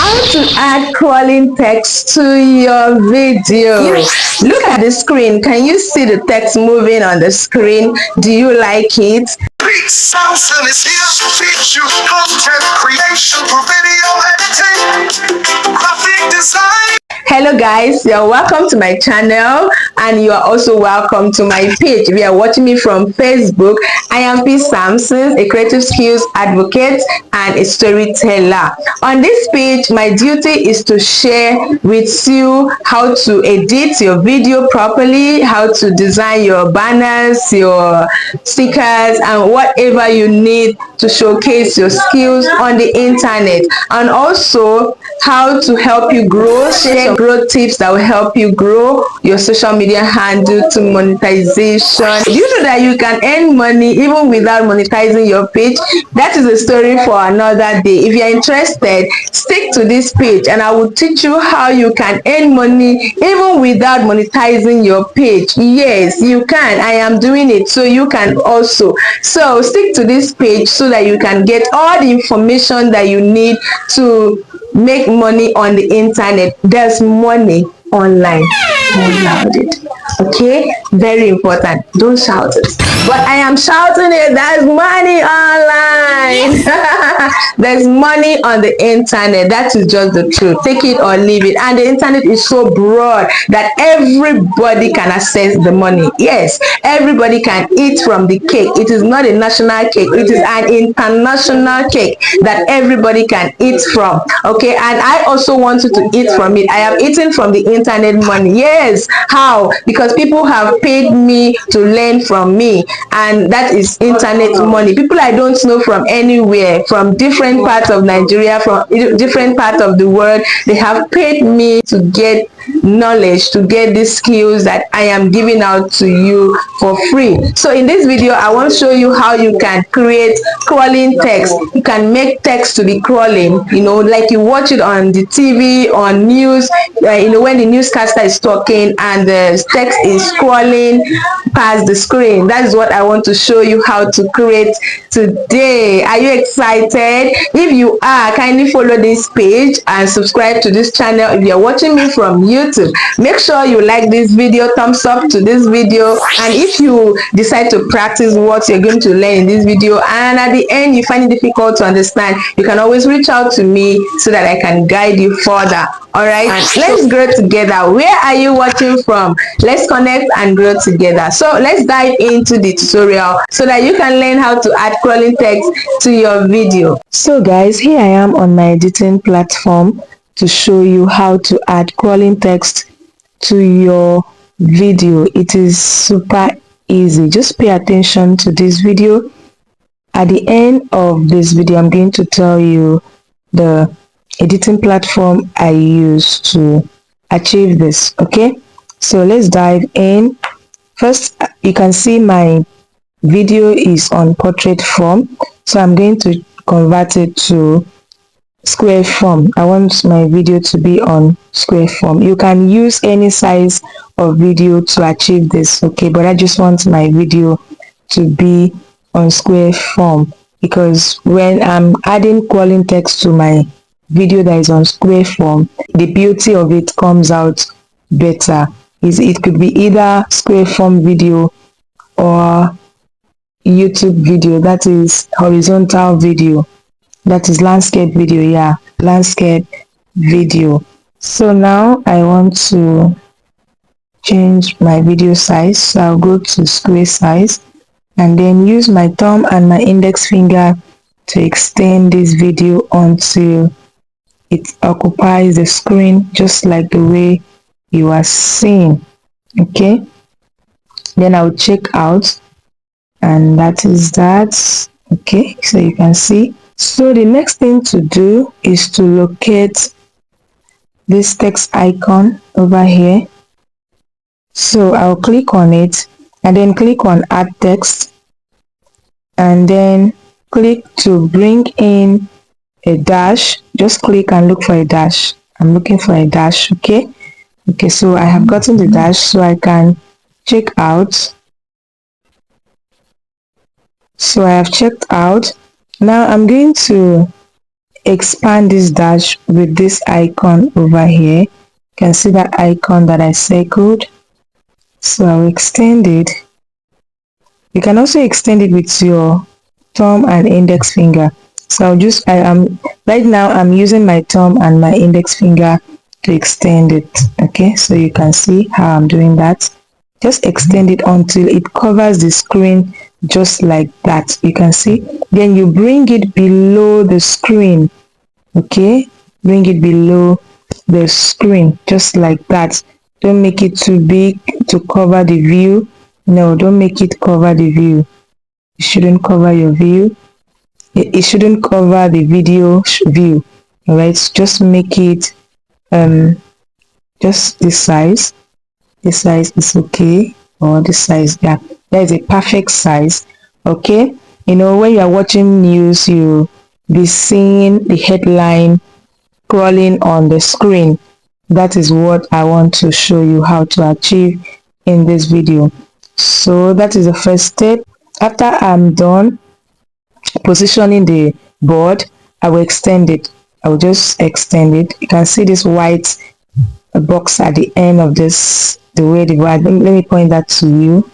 How to add crawling text to your video. Look at the screen. Can you see the text moving on the screen? Do you like it? Samson is here to teach you content creation for video editing, graphic design. Hello guys, you're welcome to my channel and you are also welcome to my page. If you are watching me from Facebook, I am P. Samson, a creative skills advocate and a storyteller. On this page, my duty is to share with you how to edit your video properly, how to design your banners, your stickers, and whatever you need to showcase your skills on the internet, and also how to help you grow, share growth tips that will help you grow your social media handle to monetization. Do you know that you can earn money even without monetizing your page? That is a story for another day. If you're interested, stick to this page and I will teach you how you can earn money even without monetizing your page. Yes, you can. I am doing it, so you can also. So stick to this page so that you can get all the information that you need to make money on the internet. There's money online. Don't shout it. Okay, very important. Don't shout it. But I am shouting it. There's money online. There's money on the internet. That is just the truth. Take it or leave it. And the internet is so broad that everybody can access the money. Yes, everybody can eat from the cake. It is not a national cake. It is an international cake that everybody can eat from. Okay, and I also want you to eat from it. I am eating from the internet money. Yes, how? Because people have paid me to learn from me, and that is internet money. People I don't know from anywhere, from different parts of Nigeria, from different parts of the world, they have paid me to get knowledge, to get these skills that I am giving out to you for free. So in this video, I want to show you how you can create crawling text. You can make text to be crawling, you know, like you watch it on the TV, on news, you know, when the newscaster is talking and the text is scrolling past the screen. That is what I want to show you how to create today. Are you excited? If you are, kindly follow this page and subscribe to this channel. If you're watching me from YouTube, make sure you like this video, thumbs up to this video, and if you decide to practice what you're going to learn in this video and at the end you find it difficult to understand, you can always reach out to me so that I can guide you further. All right, let's grow together. Where are you watching from? Let's connect and grow together. So let's dive into the tutorial so that you can learn how to add crawling text to your video. So guys, here I am on my editing platform to show you how to add crawling text to your video. It is super easy. Just pay attention to this video. At the end of this video, I'm going to tell you the editing platform I use to achieve this. Okay, so let's dive in. First, you can see my video is on portrait form, so I'm going to convert it to square form. I want my video to be on square form. You can use any size of video to achieve this, okay, but I just want my video to be on square form because when I'm adding crawling text to my video that is on square form, the beauty of it comes out better. It could be either square form video or YouTube video, that is horizontal video, that is landscape video. Yeah, landscape video. So now I want to change my video size, so I'll go to square size and then use my thumb and my index finger to extend this video until it occupies the screen just like the way you are seeing. Okay, then I'll check out, and that is that. Okay, so you can see. So the next thing to do is to locate this text icon over here. So I'll click on it and then click on add text and then click to bring in a dash. Just click and look for a dash. I'm looking for a dash. Okay, so I have gotten the dash, so I can check out. So I have checked out. Now I'm going to expand this dash with this icon over here. You can see that icon that I circled. So I'll extend it. You can also extend it with your thumb and index finger. So I am right now I'm using my thumb and my index finger to extend it. Okay, so you can see how I'm doing that. Just extend it until it covers the screen, just like that. You can see. Then you bring it below the screen. Okay, bring it below the screen, just like that. Don't make it too big to cover the view. No, don't make it cover the view. It shouldn't cover your view. It shouldn't cover the video view. All right, just make it just this size. This size is okay, or this size. Yeah, that is a perfect size. Okay, you know, when you are watching news, you be seeing the headline scrolling on the screen. That is what I want to show you how to achieve in this video. So that is the first step. After I'm done positioning the board, I will extend it. I will just extend it. You can see this white box at the end of this, the way the board. Let me point that to you.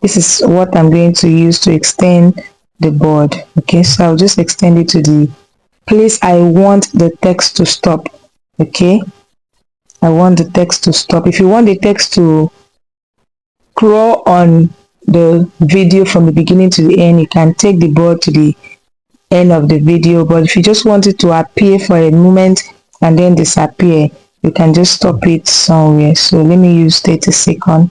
This is what I'm going to use to extend the board. Okay, so I'll just extend it to the place I want the text to stop. Okay, I want the text to stop. If you want the text to scroll on the video from the beginning to the end, you can take the board to the end of the video. But if you just want it to appear for a moment and then disappear, you can just stop it somewhere. So let me use 30 seconds.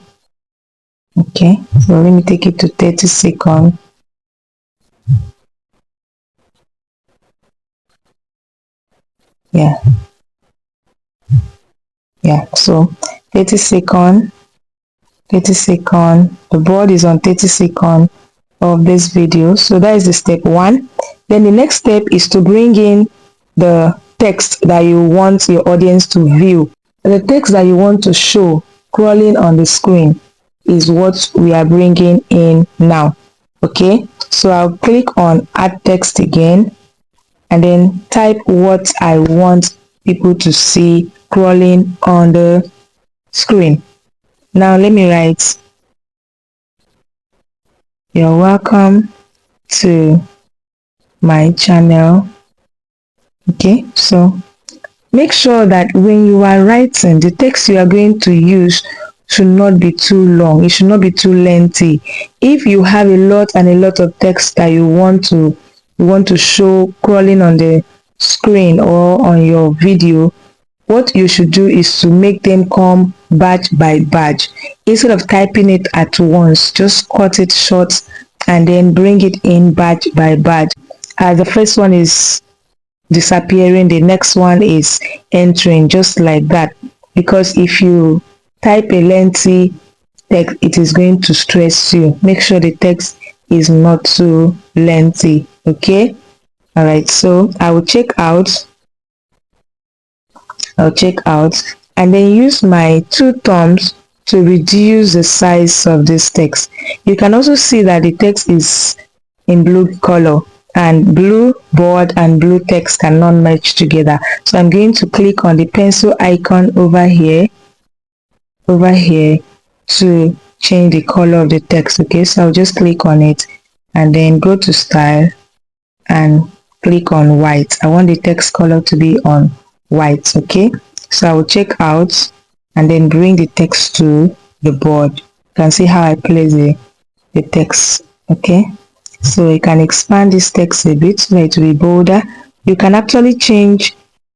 Okay, so let me take it to 30 seconds. Yeah, so 30 seconds, 30 seconds. The board is on 30 seconds of this video. So that is the step one. Then the next step is to bring in the text that you want your audience to view. The text that you want to show scrolling on the screen is what we are bringing in now. Okay, so I'll click on add text again and then type what I want people to see scrolling on the screen. Now let me write, you're welcome to my channel. Okay, so make sure that when you are writing, the text you are going to use should not be too long. It should not be too lengthy. If you have a lot of text that you want to show scrolling on the screen or on your video, what you should do is to make them come batch by batch. Instead of typing it at once, just cut it short and then bring it in batch by batch. The first one is disappearing, the next one is entering, just like that. Because if you type a lengthy text, it is going to stress you. Make sure the text is not too lengthy. Okay, all right, so I will check out. I'll check out and then use my two thumbs to reduce the size of this text. You can also see that the text is in blue color, and blue board and blue text cannot merge together. So I'm going to click on the pencil icon over here to change the color of the text. Okay, so I'll just click on it and then go to style and click on white. I want the text color to be on white. Okay, so I will check out and then bring the text to the board. You can see how I place the text. Okay, so you can expand this text a bit so it will be bolder. You can actually change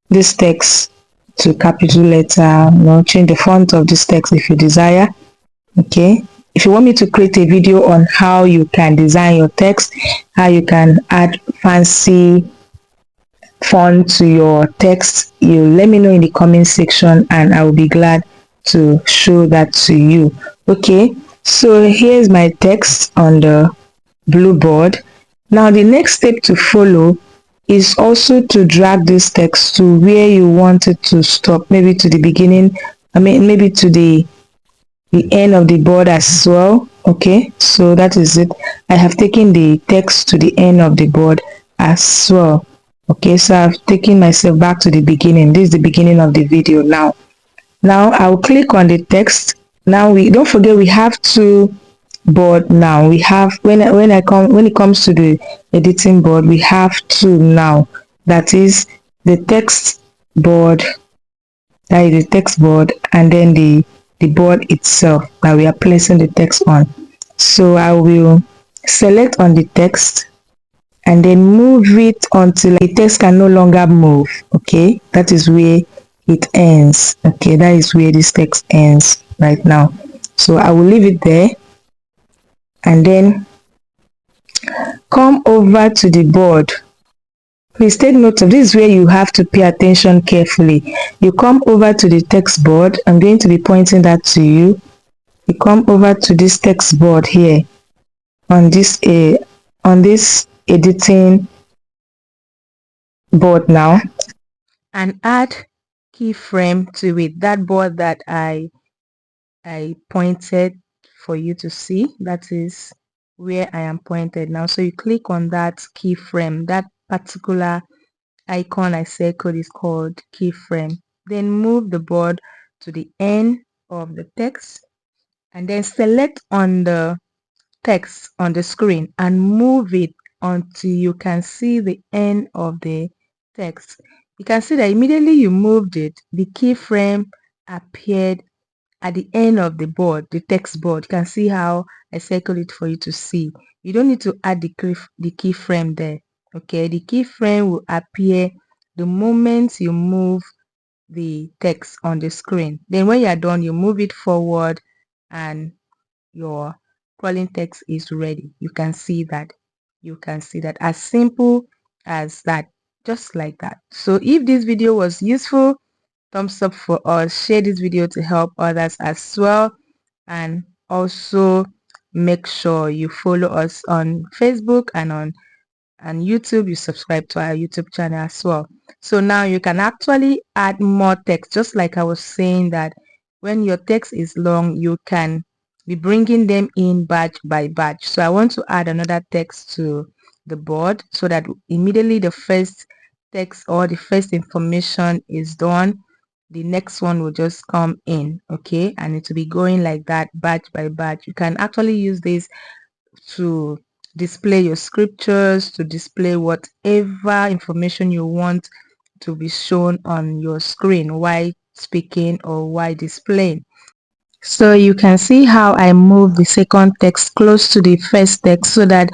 this text to capital letter, change the font of this text if you desire. Okay, if you want me to create a video on how you can design your text, how you can add fancy font to your text, you let me know in the comment section and I will be glad to show that to you. Okay, so here's my text on the blue board. Now the next step to follow is also to drag this text to where you want it to stop, maybe to the beginning, maybe to the end of the board as well. Okay, so that is it. I have taken the text to the end of the board as well. Okay, so I've taken myself back to the beginning. This is the beginning of the video now. Now I'll click on the text. Now we don't forget we have two board now. We have when it comes to the editing board, we have two now. That is the text board, that is the text board, and then the board itself that we are placing the text on. So I will select on the text and then move it until the text can no longer move. Okay, that is where it ends. Okay, that is where this text ends right now. So I will leave it there and then come over to the board. Please take note of this, is where you have to pay attention carefully. You come over to the text board. I'm going to be pointing that to you. You come over to this text board here on this editing board now, and add keyframe to it. That board that I pointed for you to see, that is where I am pointed now. So you click on that keyframe. That particular icon I circled is called keyframe. Then move the board to the end of the text and then select on the text on the screen and move it until you can see the end of the text. You can see that immediately you moved it, the keyframe appeared at the end of the board, the text board. You can see how I circle it for you to see. You don't need to add the keyframe there. Okay, the keyframe will appear the moment you move the text on the screen. Then when you are done, you move it forward and your crawling text is ready. You can see that. You can see that, as simple as that, just like that. So if this video was useful, thumbs up for us. Share this video to help others as well, and also make sure you follow us on Facebook and on YouTube. You subscribe to our YouTube channel as well. So now you can actually add more text, just like I was saying that when your text is long, you can be bringing them in batch by batch. So I want to add another text to the board so that immediately the first text or the first information is done, the next one will just come in. Okay, and it will be going like that, batch by batch. You can actually use this to display your scriptures, to display whatever information you want to be shown on your screen while speaking or while displaying. So you can see how I move the second text close to the first text so that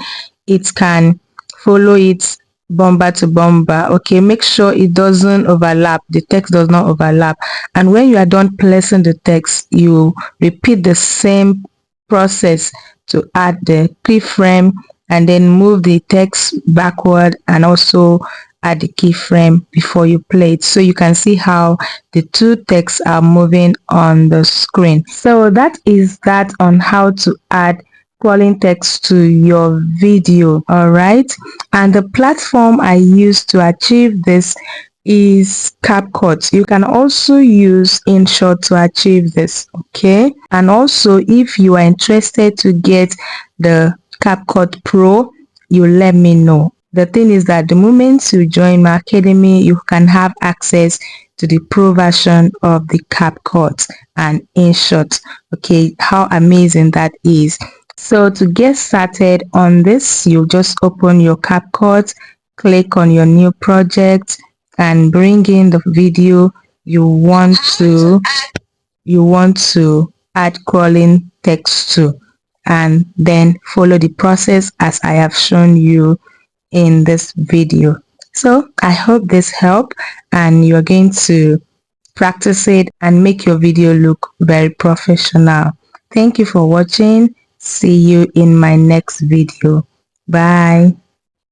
it can follow it bumper to bumper. Okay, make sure it doesn't overlap, the text does not overlap. And when you are done placing the text, you repeat the same process to add the keyframe and then move the text backward and also add the keyframe before you play it, so you can see how the two texts are moving on the screen. So that is that on how to add crawling text to your video. All right, and the platform I use to achieve this is CapCut. You can also use InShot to achieve this. Okay, and also if you are interested to get the CapCut Pro, you let me know. The thing is that the moment you join my academy, you can have access to the pro version of the CapCut and InShot. Okay, how amazing that is. So to get started on this, you just open your CapCut, click on your new project and bring in the video you want to add crawling text to, and then follow the process as I have shown you in this video. So I hope this helped and you're going to practice it and make your video look very professional. Thank you for watching. See you in my next video. Bye.